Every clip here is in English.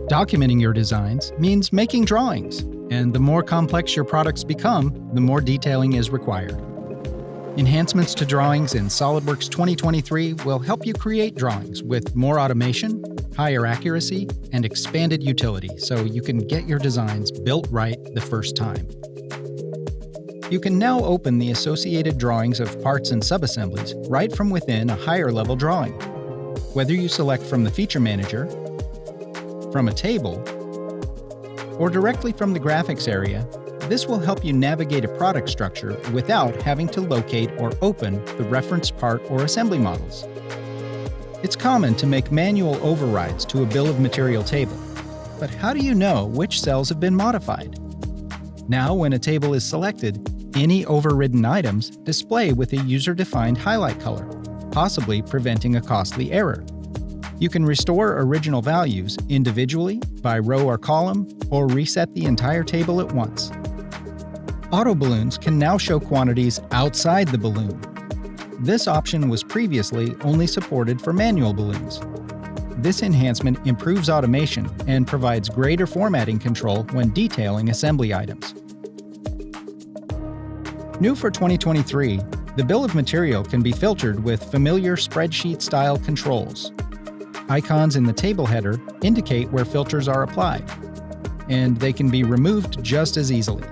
Documenting your designs means making drawings, and the more complex your products become, the more detailing is required. Enhancements to drawings in SOLIDWORKS 2023 will help you create drawings with more automation, higher accuracy, and expanded utility so you can get your designs built right the first time. You can now open the associated drawings of parts and subassemblies right from within a higher-level drawing. Whether you select from the Feature Manager, from a table, or directly from the graphics area, this will help you navigate a product structure without having to locate or open the reference part or assembly models. It's common to make manual overrides to a bill of material table, but how do you know which cells have been modified? Now, when a table is selected, any overridden items display with a user-defined highlight color, possibly preventing a costly error. You can restore original values individually, by row or column, or reset the entire table at once. Auto balloons can now show quantities outside the balloon. This option was previously only supported for manual balloons. This enhancement improves automation and provides greater formatting control when detailing assembly items. New for 2023, the bill of material can be filtered with familiar spreadsheet-style controls. Icons in the table header indicate where filters are applied, and they can be removed just as easily.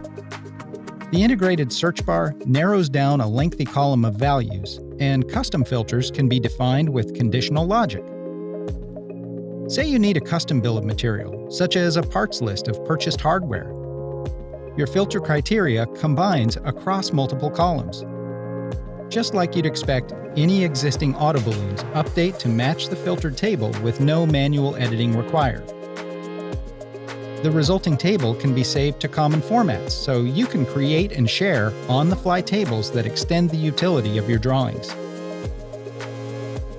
The integrated search bar narrows down a lengthy column of values, and custom filters can be defined with conditional logic. Say you need a custom bill of material, such as a parts list of purchased hardware. Your filter criteria combines across multiple columns. Just like you'd expect, any existing auto balloons update to match the filtered table with no manual editing required. The resulting table can be saved to common formats, so you can create and share on-the-fly tables that extend the utility of your drawings.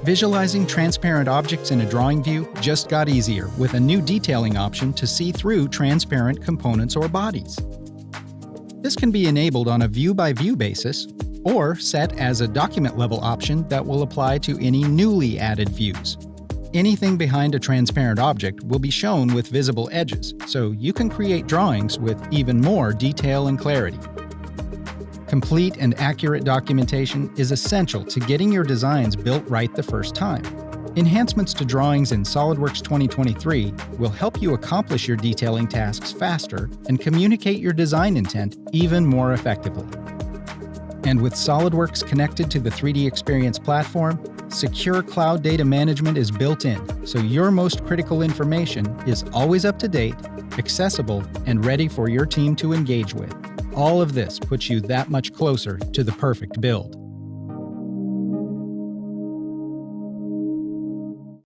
Visualizing transparent objects in a drawing view just got easier with a new detailing option to see through transparent components or bodies. This can be enabled on a view-by-view basis, or set as a document-level option that will apply to any newly added views. Anything behind a transparent object will be shown with visible edges, so you can create drawings with even more detail and clarity. Complete and accurate documentation is essential to getting your designs built right the first time. Enhancements to drawings in SOLIDWORKS 2023 will help you accomplish your detailing tasks faster and communicate your design intent even more effectively. And with SOLIDWORKS connected to the 3D Experience platform, secure cloud data management is built in, so your most critical information is always up to date, accessible, and ready for your team to engage with. All of this puts you that much closer to the perfect build.